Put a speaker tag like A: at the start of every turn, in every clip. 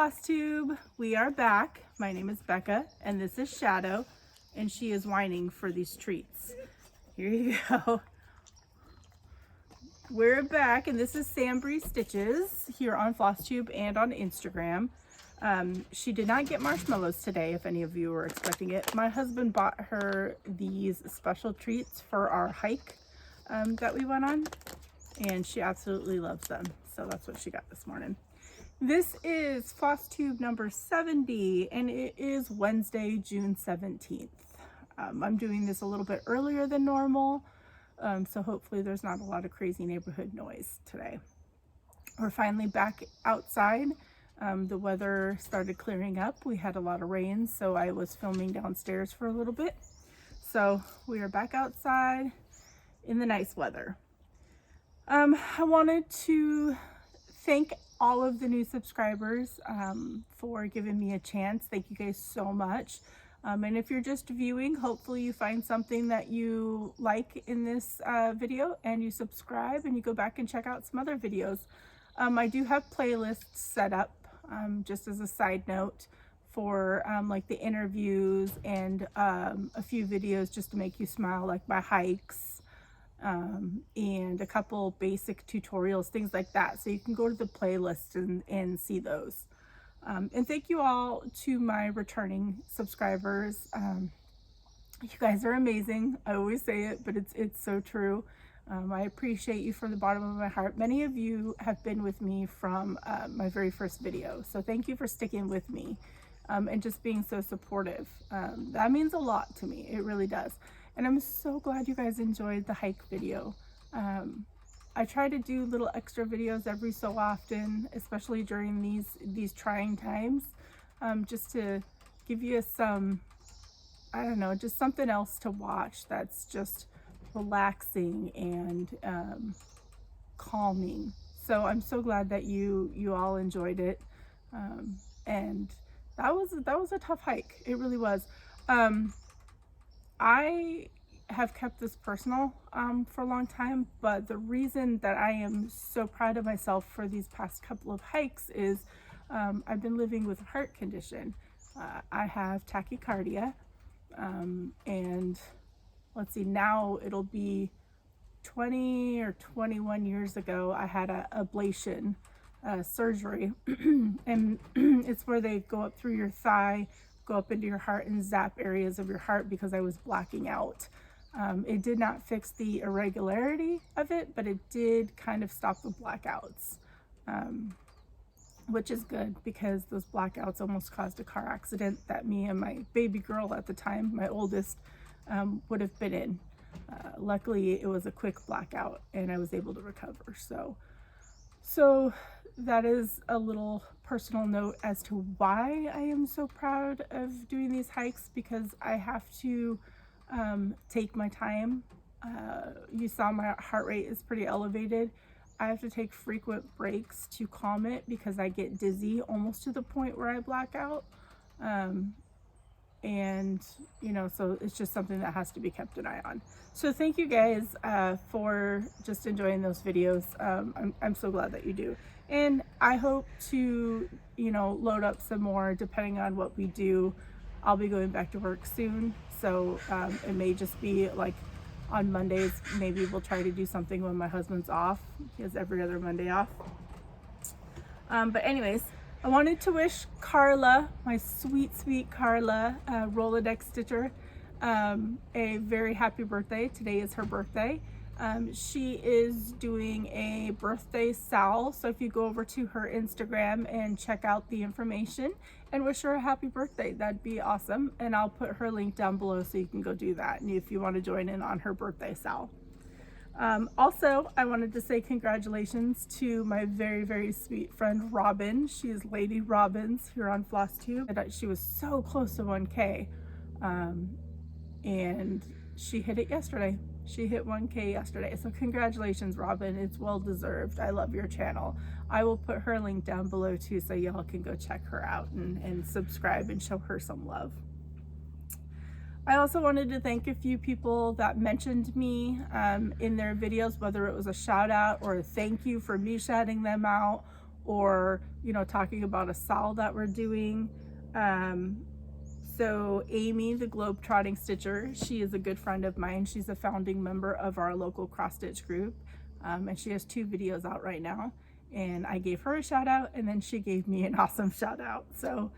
A: Flosstube. We are back. My name is Becca and this is Shadow, and she is whining for these treats. Here you go. We're back, and this is SamBrie Stitches here on Flosstube and on Instagram. She did not get marshmallows today, if any of you were expecting it. My husband bought her these special treats for our hike that we went on, and she absolutely loves them. So that's what she got this morning. This is Flosstube number 70, and it is Wednesday, June 17th. I'm doing this a little bit earlier than normal, so hopefully there's not a lot of crazy neighborhood noise today. We're finally back outside. The weather started clearing up. We had a lot of rain, so I was filming downstairs for a little bit. So we are back outside in the nice weather. I wanted to thank all of the new subscribers for giving me a chance. Thank you guys so much. And if you're just viewing, hopefully you find something that you like in this video and you subscribe and you go back and check out some other videos. I do have playlists set up just as a side note for like the interviews and a few videos just to make you smile, like my hikes. And a couple basic tutorials, things like that. So you can go to the playlist and see those. And thank you all to my returning subscribers. You guys are amazing. I always say it, but it's so true. I appreciate you from the bottom of my heart. Many of you have been with me from my very first video. So thank you for sticking with me and just being so supportive. That means a lot to me. It really does. And I'm so glad you guys enjoyed the hike video. I try to do little extra videos every so often, especially during these trying times, just to give you some, I don't know, just something else to watch that's just relaxing and calming. So I'm so glad that you all enjoyed it. And that was a tough hike. It really was. I have kept this personal for a long time, but the reason that I am so proud of myself for these past couple of hikes is I've been living with a heart condition. I have tachycardia, and let's see, now it'll be 20 or 21 years ago I had a ablation surgery, and it's where they go up through your thigh, go up into your heart and zap areas of your heart because I was blacking out. It did not fix the irregularity of it, but it did kind of stop the blackouts, which is good because those blackouts almost caused a car accident that me and my baby girl at the time, my oldest, would have been in. Luckily, it was a quick blackout and I was able to recover. So that is a little personal note as to why I am so proud of doing these hikes, because I have to take my time. You saw my heart rate is pretty elevated. I have to take frequent breaks to calm it because I get dizzy almost to the point where I black out. And you know, so it's just something that has to be kept an eye on. So thank you guys for just enjoying those videos. I'm so glad that you do, and I hope to, you know, load up some more depending on what we do. I'll be going back to work soon, so it may just be like on Mondays. Maybe we'll try to do something when my husband's off. He has every other Monday off. But anyways, I wanted to wish Carla, my sweet Carla, Rolodex Stitcher, a very happy birthday. Today is her birthday. She is doing a birthday sal, so if you go over to her Instagram and check out the information and wish her a happy birthday, that'd be awesome. And I'll put her link down below so you can go do that, and if you want to join in on her birthday sal. Also, I wanted to say congratulations to my very sweet friend Robin. She is Lady Robbins here on Flosstube. She was so close to 1K, and she hit it yesterday. She hit 1K yesterday. So congratulations, Robin. It's well deserved. I love your channel. I will put her link down below too, so y'all can go check her out and subscribe and show her some love. I also wanted to thank a few people that mentioned me in their videos, whether it was a shout out or a thank you for me shouting them out, or, you know, talking about a SAL that we're doing. So Amy, the Globetrotting Stitcher, she is a good friend of mine. She's a founding member of our local cross stitch group. And she has 2 videos out right now. And I gave her a shout out, and then she gave me an awesome shout out. So,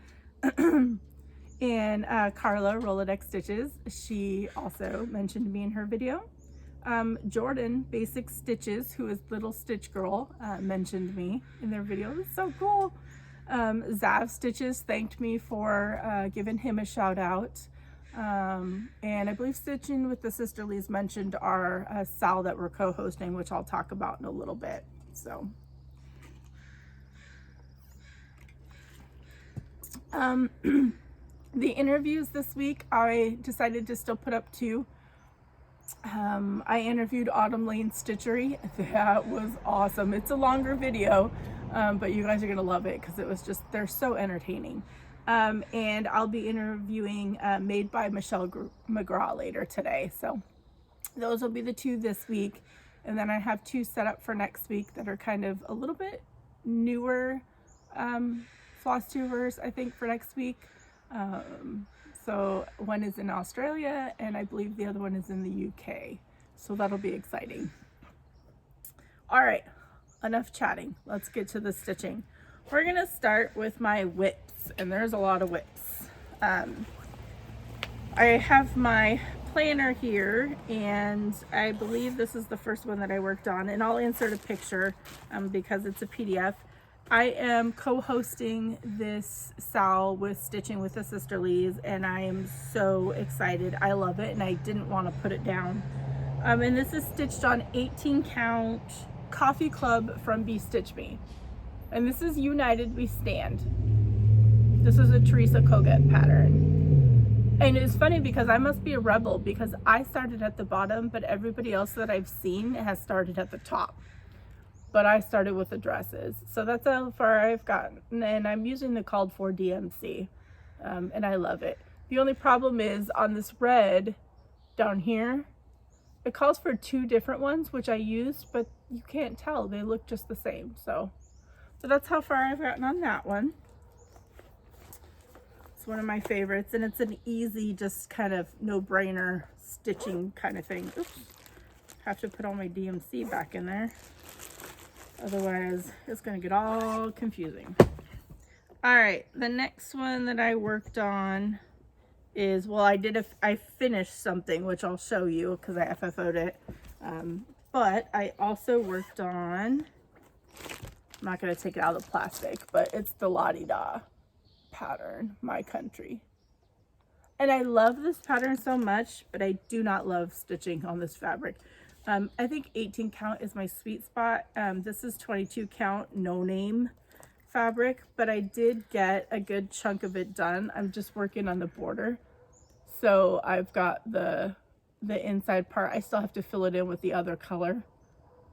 A: and Carla, Rolodex Stitches, she also mentioned me in her video. Jordan, Basic Stitches, who is Little Stitch Girl, mentioned me in their video. It's so cool. Zav Stitches thanked me for giving him a shout out. And I believe Stitching with the Sisterlies mentioned our SAL that we're co-hosting, which I'll talk about in a little bit. So, the interviews this week, I decided to still put up 2. I interviewed Autumn Lane Stitchery. That was awesome. It's a longer video, but you guys are gonna love it because it was just, they're so entertaining. And I'll be interviewing Made by Michelle McGraw later today. So those will be the 2 this week. And then I have 2 set up for next week that are kind of a little bit newer Flosstubers, I think, for next week. So one is in Australia, and I believe the other one is in the UK. So that'll be exciting. All right, enough chatting. Let's get to the stitching. We're gonna start with my whips, and there's a lot of whips. I have my planner here, and I believe this is the first one that I worked on, and I'll insert a picture because it's a PDF. I am co-hosting this SAL with Stitching with the Sisterlies, and I am so excited. I love it, and I didn't want to put it down. And this is stitched on 18 count Coffee Club from BeStitchMe. And this is United We Stand. This is a Teresa Kogut pattern. And it's funny because I must be a rebel because I started at the bottom, but everybody else that I've seen has started at the top. But I started with the dresses. So that's how far I've gotten. And I'm using the called for DMC. And I love it. The only problem is on this red down here, it calls for 2 different ones, which I used, but you can't tell. They look just the same. So that's how far I've gotten on that one. It's one of my favorites, and it's an easy, just kind of no-brainer stitching kind of thing. Oops. Have to put all my DMC back in there. Otherwise, it's going to get all confusing. All right, the next one that I worked on is, well, I finished something, which I'll show you because I FFO'd it. But I also worked on, I'm not going to take it out of the plastic, but it's the La-Di-Da pattern, My Country. And I love this pattern so much, but I do not love stitching on this fabric. I think 18 count is my sweet spot. This is 22 count no name fabric, but I did get a good chunk of it done. I'm just working on the border. So I've got the inside part. I still have to fill it in with the other color,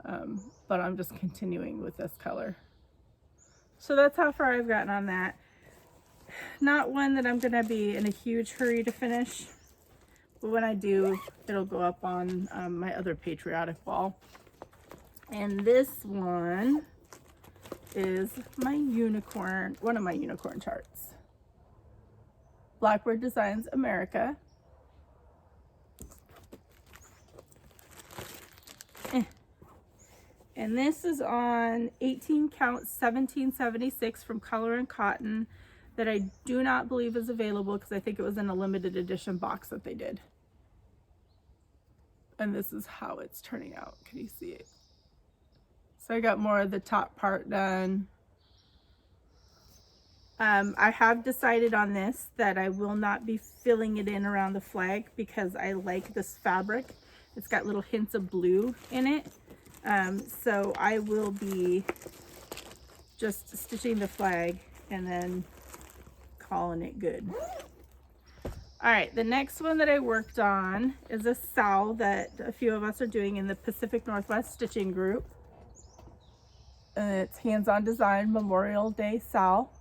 A: but I'm just continuing with this color. So that's how far I've gotten on that. Not one that I'm gonna be in a huge hurry to finish. But when I do, it'll go up on my other Patriotic wall. And this one is my unicorn, one of my unicorn charts. Blackbird Designs America. And this is on 18 count 1776 from Color and Cotton that I do not believe is available because I think it was in a limited edition box that they did. And this is how it's turning out. Can you see it? So I got more of the top part done. I have decided on this that I will not be filling it in around the flag because I like this fabric. It's got little hints of blue in it. So I will be just stitching the flag and then calling it good. All right, the next one that I worked on is a SAL that a few of us are doing in the Pacific Northwest Stitching Group. It's Hands-On Design Memorial Day SAL.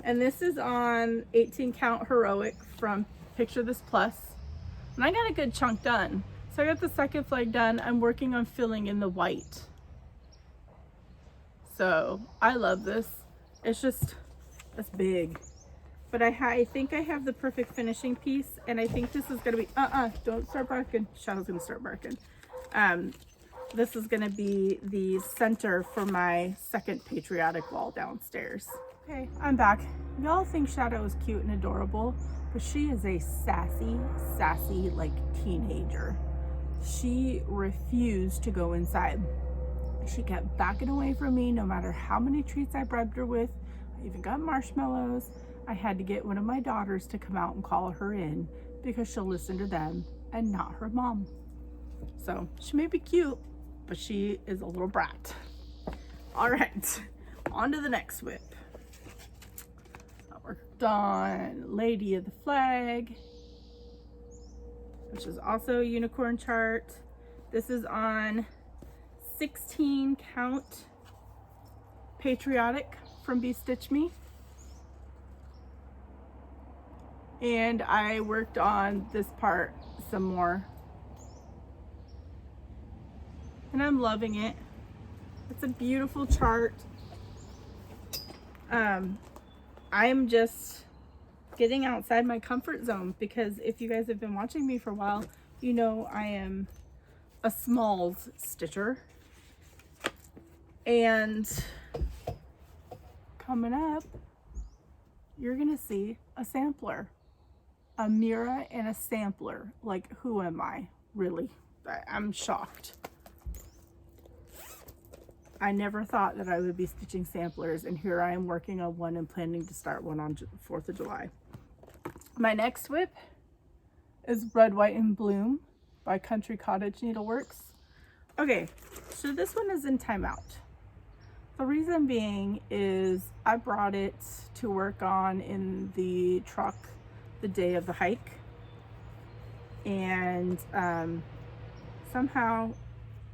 A: And this is on 18 count Heroic from Picture This Plus. And I got a good chunk done. So I got the second flag done. I'm working on filling in the white. So I love this. It's big. But I think I have the perfect finishing piece, and I think this is gonna be, don't start barking. Shadow's gonna start barking. This is gonna be the center for my second Patriotic wall downstairs. Okay, I'm back. Y'all think Shadow is cute and adorable, but she is a sassy, like, teenager. She refused to go inside. She kept backing away from me no matter how many treats I bribed her with. I even got marshmallows. I had to get one of my daughters to come out and call her in because she'll listen to them and not her mom. So she may be cute, but she is a little brat. All right, on to the next whip. I worked on Lady of the Flag, which is also a unicorn chart. This is on 16 count Patriotic from BeStitchMe. And I worked on this part some more. And I'm loving it. It's a beautiful chart. I'm just getting outside my comfort zone because if you guys have been watching me for a while, you know I am a smalls stitcher. And coming up, you're gonna see a sampler. A Mira and a sampler. Like, who am I? Really? I'm shocked. I never thought that I would be stitching samplers, and here I am working on one and planning to start one on 4th of July. My next whip is Red, White, and Bloom by Cottage Needleworks. Okay, so this one is in timeout. The reason being is I brought it to work on in the truck the day of the hike, and somehow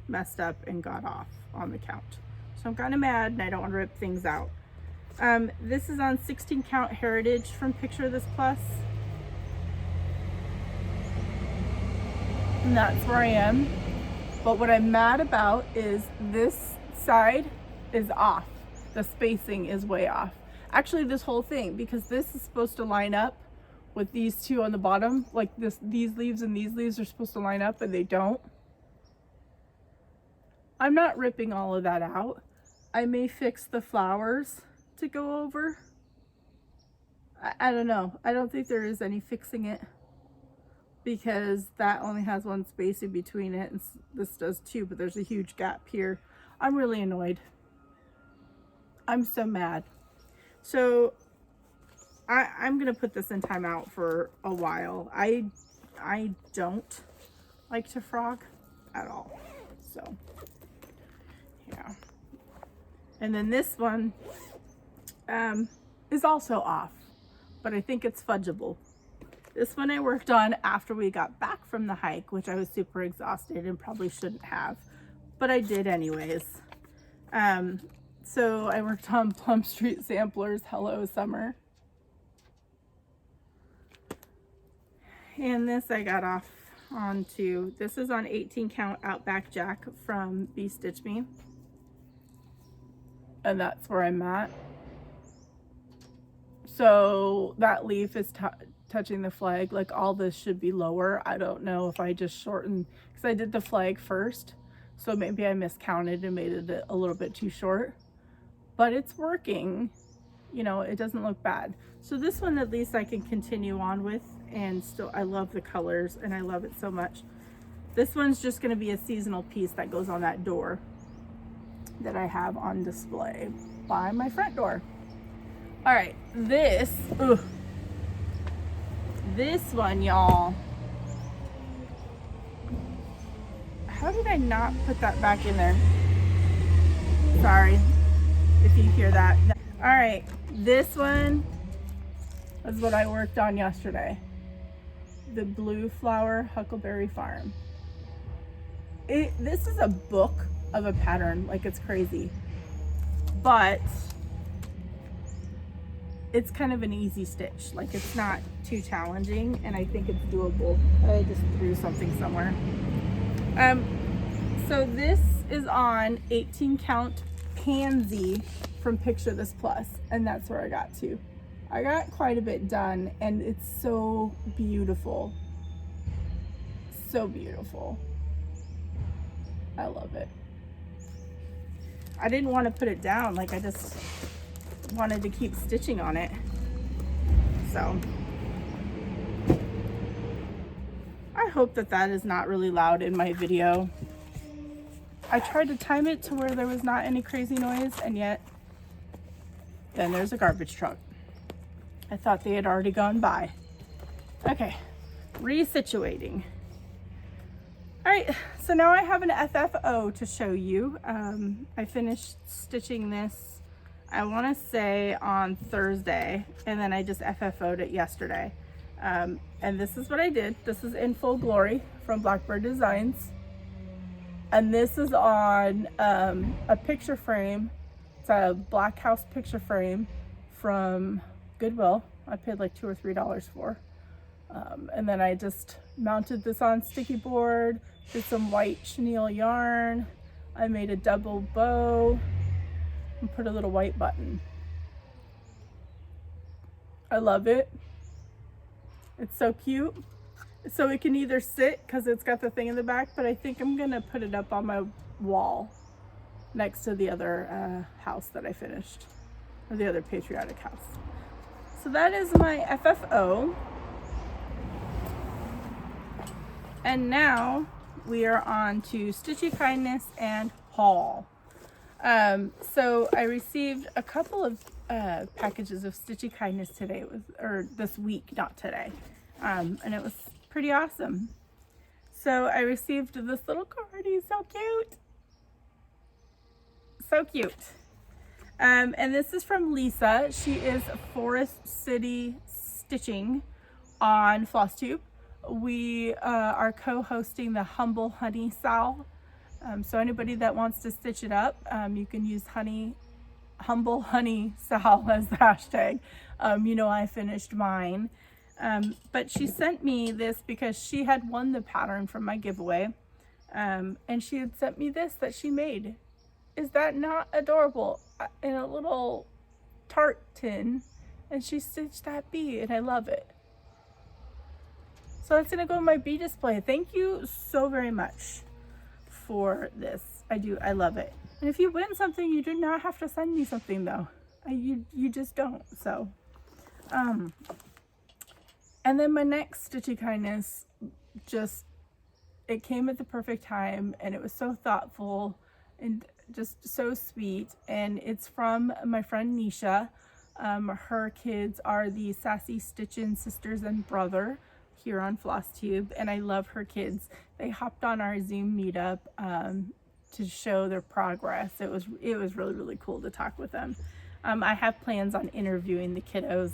A: messed up and got off on the count. So I'm kind of mad and I don't want to rip things out. This is on 16 count Heritage from Picture This Plus. And that's where I am. But what I'm mad about is this side is off. The spacing is way off. Actually, this whole thing, because this is supposed to line up with these two on the bottom, like these leaves and these leaves are supposed to line up, and they don't. I'm not ripping all of that out. I may fix the flowers to go over. I don't know. I don't think there is any fixing it because that only has one space in between it, and this does too, but there's a huge gap here. I'm really annoyed. I'm so mad. So I'm gonna put this in timeout for a while. I don't like to frog at all. So yeah. And then this one is also off, but I think it's fudgeable. This one I worked on after we got back from the hike, which I was super exhausted and probably shouldn't have, but I did anyways. So I worked on Plum Street Samplers, Hello Summer. And this I got off onto, this is on 18 count Outback Jack from BeStitchMe. And that's where I'm at. So that leaf is touching the flag. Like, all this should be lower. I don't know if I just shortened, because I did the flag first. So maybe I miscounted and made it a little bit too short. But it's working. You know, it doesn't look bad. So this one at least I can continue on with, and still I love the colors and I love it so much. This one's just going to be a seasonal piece that goes on that door that I have on display by my front door. All right, this one, y'all. How did I not put that back in there? Sorry if you hear that. All right, this one is what I worked on yesterday. The Blue Flower Huckleberry Farm. This is a book of a pattern, like, it's crazy. But it's kind of an easy stitch. Like, it's not too challenging, and I think it's doable. I just threw something somewhere. So this is on 18 count Pansy from Picture This Plus, and that's where I got to. I got quite a bit done, and it's so beautiful. So beautiful. I love it. I didn't want to put it down, like I just wanted to keep stitching on it. So I hope that that is not really loud in my video. I tried to time it to where there was not any crazy noise, and yet then there's a garbage truck. I thought they had already gone by. Okay, resituating. All right, so now I have an FFO to show you. I finished stitching this, I want to say on Thursday, and then I just FFO'd it yesterday. And this is what I did. This is in full glory from Blackbird Designs. And this is on a picture frame. It's a black house picture frame from Goodwill. I paid like $2 or $3 for. And then I just mounted this on sticky board, did some white chenille yarn. I made a double bow and put a little white button. I love it. It's so cute. So it can either sit, because it's got the thing in the back, but I think I'm gonna put it up on my wall next to the other house that I finished, or the other Patriotic house. So that is my FFO. And now we are on to Stitchy Kindness and haul. So I received a couple of packages of Stitchy Kindness today, or this week, not today. And it was pretty awesome. So I received this little card. He's so cute. So cute. And this is from Lisa. She is Forest City Stitching on Flosstube. We are co-hosting the Humble Honey Sal. So anybody that wants to stitch it up, you can use Humble Honey Sal as the hashtag. You know, I finished mine. But she sent me this because she had won the pattern from my giveaway. And she had sent me this that she made. Is that not adorable? In a little tart tin. And she stitched that bee, and I love it. So that's gonna go in my bee display. Thank you so very much for this. I love it. And if you win something, you do not have to send me something though. You just don't. So, and then my next Stitchy Kindness, it came at the perfect time, and it was so thoughtful and just so sweet. And it's from my friend Nisha. Her kids are the Sassy Stitchin' sisters and brother here on Flosstube, and I love her kids. They hopped on our Zoom meetup to show their progress. It was really, really cool to talk with them. I have plans on interviewing the kiddos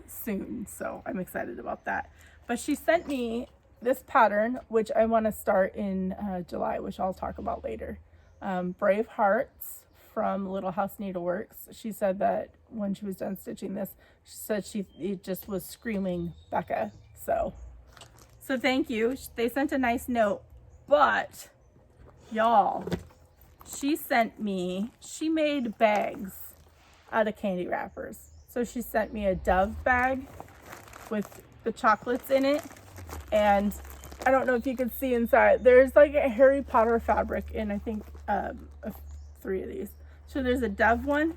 A: soon, so I'm excited about that. But she sent me this pattern, which I want to start in July, which I'll talk about later. Brave Hearts from Little House Needleworks. She said that when she was done stitching this, she said it just was screaming Becca. So thank you. They sent a nice note, but y'all, she made bags out of candy wrappers. So she sent me a Dove bag with the chocolates in it, and I don't know if you can see inside, there's like a Harry Potter fabric in, I think, 3 of these. So there's a Dove one,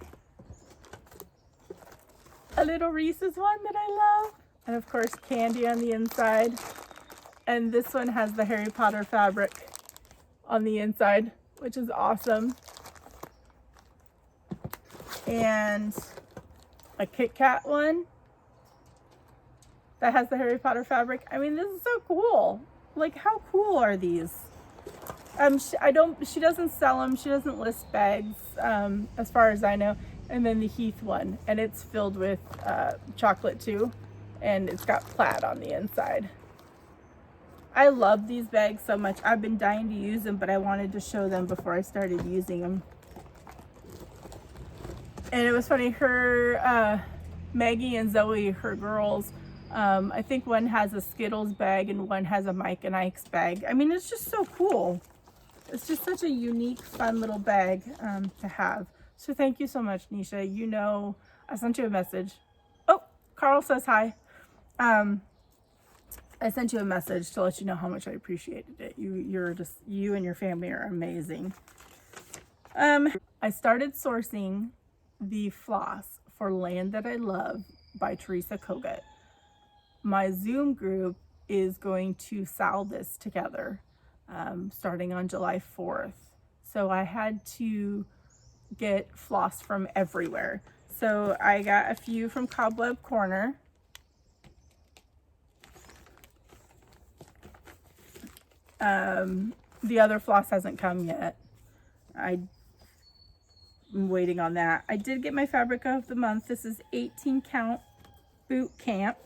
A: a little Reese's one that I love, and of course candy on the inside. And this one has the Harry Potter fabric on the inside, which is awesome. And a Kit Kat one that has the Harry Potter fabric. I mean, this is so cool. Like, how cool are these? She doesn't sell them. She doesn't list bags, as far as I know. And then the Heath one, and it's filled with chocolate too, and it's got plaid on the inside. I love these bags so much. I've been dying to use them, but I wanted to show them before I started using them. And it was funny, Maggie and Zoe, her girls, I think one has a Skittles bag and one has a Mike and Ike's bag. I mean, it's just so cool. it's just such a unique, fun little bag to have. So thank you so much, Nisha. You know, I sent you a message. Oh, Carl says hi. I sent you a message to let you know how much I appreciated it. You and your family are amazing. I started sourcing the floss for Land That I Love by Teresa Kogut. My Zoom group is going to sell this together starting on July 4th. So I had to get floss from everywhere. So I got a few from Cobweb Corner. The other floss hasn't come yet. I'm waiting on that. I did get my fabric of the month. This is 18 count Boot Camp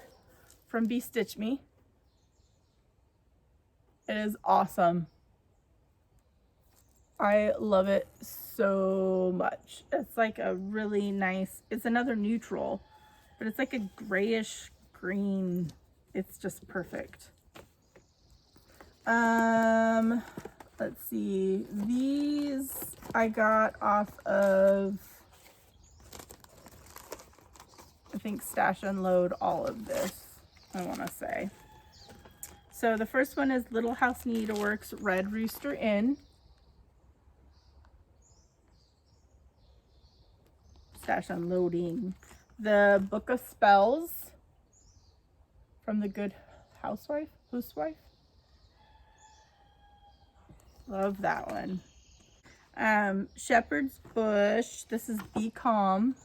A: from BeStitchMe. It is awesome. I love it so much. It's like a really nice, it's another neutral, but it's like a grayish green. It's just perfect. Let's see, these I got off of, I think, Stash Unload, all of this, I want to say. So the first one is Little House Needleworks Red Rooster Inn. Stash Unloading. The Book of Spells from the Good Housewife. Love that one. Shepherd's Bush. This is Be Calm.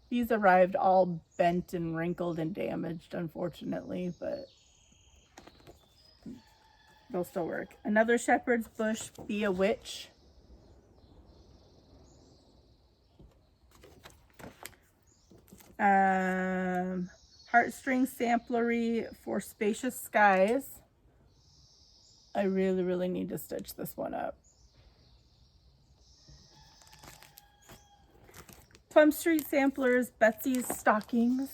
A: These arrived all bent and wrinkled and damaged, unfortunately, but they'll still work. Another Shepherd's Bush, Be a Witch. Heartstring Samplery for Spacious Skies. I really need to stitch this one up. Plum Street Samplers, Betsy's Stockings.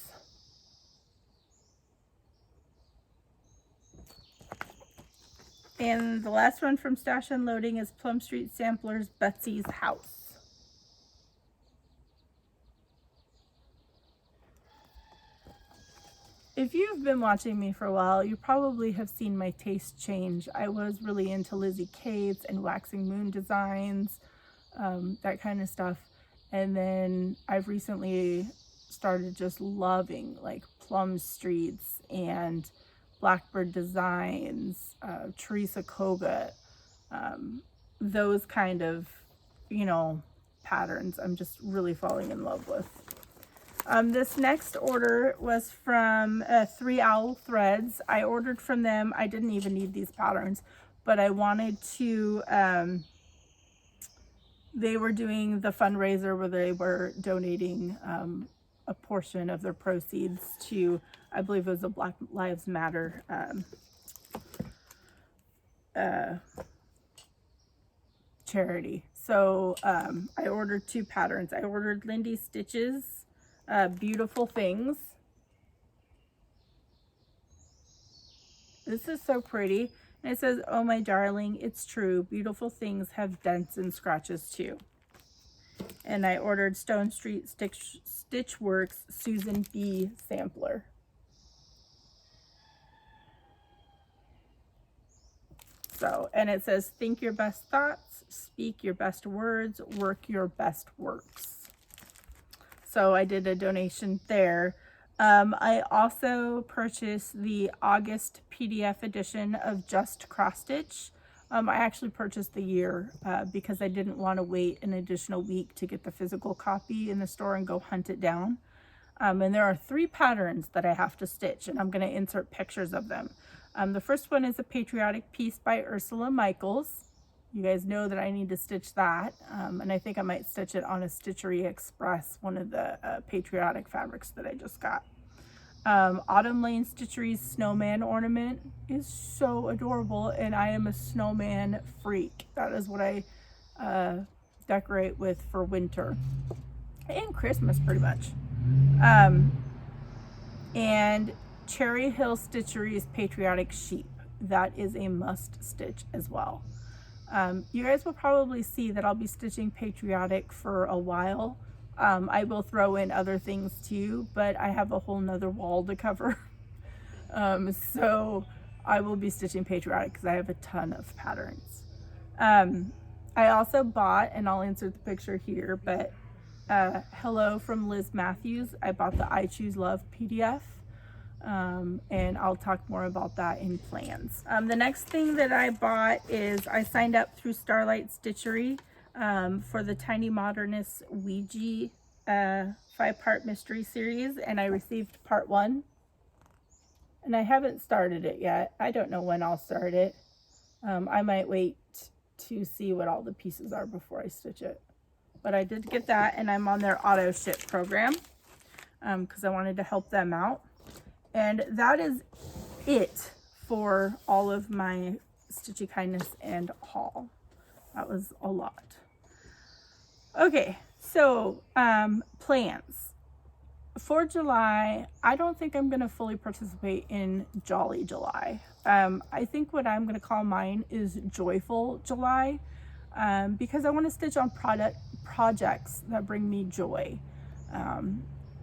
A: And the last one from Stash Unloading is Plum Street Samplers, Betsy's House. If you've been watching me for a while, you probably have seen my taste change. I was really into Lizzie Kate's and Waxing Moon designs, that kind of stuff. And then I've recently started just loving like Plum Streets and Blackbird designs, Teresa Kogut, those kind of, you know, patterns I'm just really falling in love with. This next order was from 3 Owl Threads. I ordered from them. I didn't even need these patterns, but I wanted to, they were doing the fundraiser where they were donating a portion of their proceeds to, I believe it was a Black Lives Matter charity. So I ordered 2 patterns. I ordered Lindy Stitches, Beautiful Things. This is so pretty. And it says, "Oh my darling, it's true. Beautiful things have dents and scratches too." And I ordered Stone Street Stitchworks Susan B sampler. So, and it says, "Think your best thoughts, speak your best words, work your best works." So I did a donation there. I also purchased the August PDF edition of Just Crossstitch. I actually purchased the year because I didn't want to wait an additional week to get the physical copy in the store and go hunt it down. And there are 3 patterns that I have to stitch, and I'm going to insert pictures of them. The first one is a Patriotic piece by Ursula Michaels. You guys know that I need to stitch that, and I think I might stitch it on a Stitchery Express, one of the Patriotic fabrics that I just got. Autumn Lane Stitchery's snowman ornament is so adorable, and I am a snowman freak. That is what I decorate with for winter and Christmas, pretty much. And Cherry Hill Stitchery's Patriotic Sheep. That is a must stitch as well. You guys will probably see that I'll be stitching Patriotic for a while. I will throw in other things too, but I have a whole nother wall to cover. So I will be stitching Patriotic because I have a ton of patterns. I also bought, and I'll insert the picture here, but Hello from Liz Matthews. I bought the I Choose Love PDF, and I'll talk more about that in plans. The next thing that I bought is I signed up through Starlight Stitchery for the Tiny Modernist Ouija 5-part mystery series, and I received part 1. And I haven't started it yet. I don't know when I'll start it. I might wait to see what all the pieces are before I stitch it. But I did get that, and I'm on their auto ship program because I wanted to help them out. And that is it for all of my Stitchy Kindness and haul. That was a lot. Okay, so plans. For July, I don't think I'm going to fully participate in Jolly July. I think what I'm going to call mine is Joyful July, because I want to stitch on projects that bring me joy.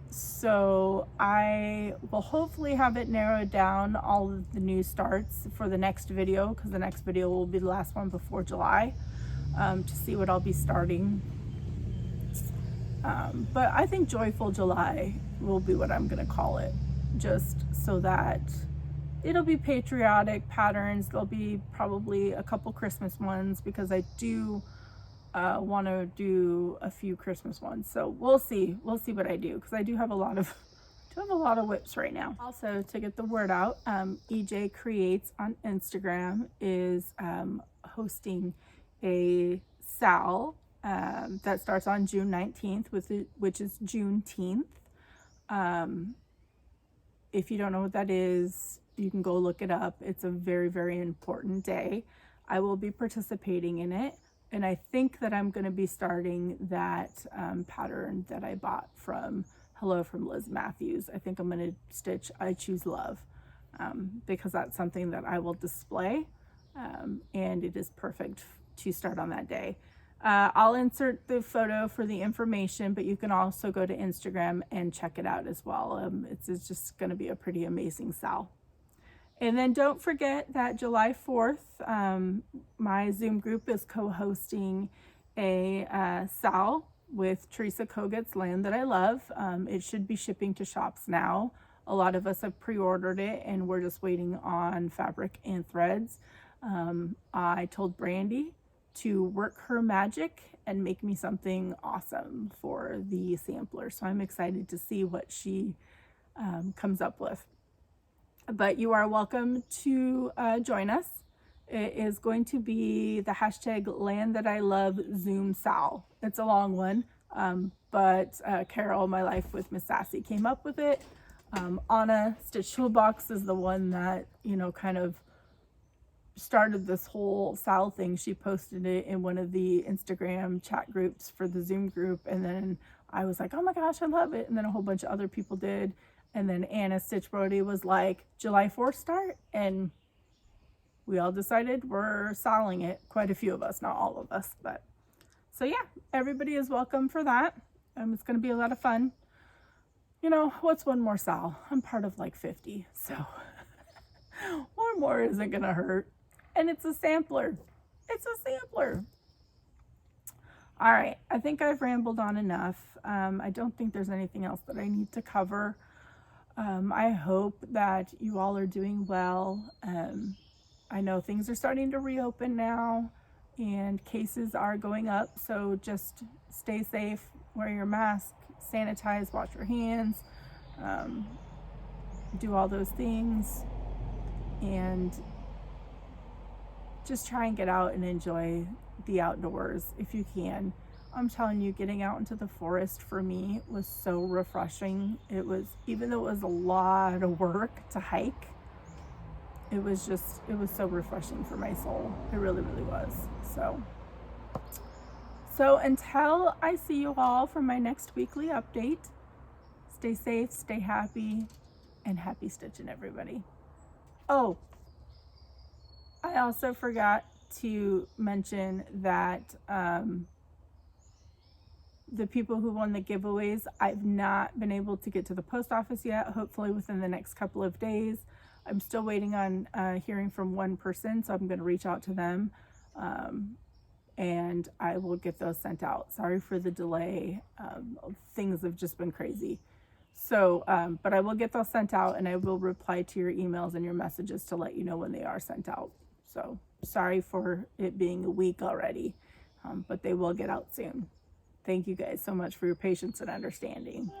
A: So I will hopefully have it narrowed down, all of the new starts for the next video, because the next video will be the last one before July, to see what I'll be starting. But I think Joyful July will be what I'm going to call it, just so that it'll be patriotic patterns. There'll be probably a couple Christmas ones because I do want to do a few Christmas ones. So we'll see what I do, because I do have a lot of whips right now. Also, to get the word out, EJ Creates on Instagram is hosting a SAL that starts on June 19th, which is Juneteenth. If you don't know what that is, you can go look it up. It's a very, very important day. I will be participating in it, and I think that I'm going to be starting that pattern that I bought from Hello from Liz Matthews. I think I'm going to stitch I Choose Love, because that's something that I will display, and it is perfect to start on that day. I'll insert the photo for the information, but you can also go to Instagram and check it out as well. It's just going to be a pretty amazing SAL. And then don't forget that July 4th, my Zoom group is co-hosting a SAL with Teresa Kogut's Land That I Love. It should be shipping to shops now. A lot of us have pre-ordered it, and we're just waiting on fabric and threads. I told Brandy to work her magic and make me something awesome for the sampler. So I'm excited to see what she comes up with. But you are welcome to join us. It is going to be the hashtag Land That I Love Zoom Sal. It's a long one, but Carol, My Life with Miss Sassy, came up with it. Anna, StitchToolBox, is the one that, kind of started this whole Sal thing. She posted it in one of the Instagram chat groups for the Zoom group, and then I was like, oh my gosh, I love it. And then a whole bunch of other people did. And then Anna Stitch Brody was like, July 4th start, and we all decided we're saling it. Quite a few of us, not all of us, but so yeah, everybody is welcome for that. It's going to be a lot of fun. What's one more sal? I'm part of like 50, so one more isn't going to hurt. And it's a sampler. It's a sampler. All right, I think I've rambled on enough. I don't think there's anything else that I need to cover. I hope that you all are doing well. I know things are starting to reopen now and cases are going up, so just stay safe, wear your mask, sanitize, wash your hands, do all those things, and just try and get out and enjoy the outdoors if you can. I'm telling you, getting out into the forest for me was so refreshing. It was, even though it was a lot of work to hike, it was so refreshing for my soul. It really, really was. So until I see you all for my next weekly update, stay safe, stay happy, and happy stitching, everybody. Oh, I also forgot to mention that the people who won the giveaways, I've not been able to get to the post office yet. Hopefully within the next couple of days. I'm still waiting on hearing from one person, so I'm going to reach out to them, and I will get those sent out. Sorry for the delay. Things have just been crazy. So, but I will get those sent out, and I will reply to your emails and your messages to let you know when they are sent out. So sorry for it being a week already, but they will get out soon. Thank you guys so much for your patience and understanding.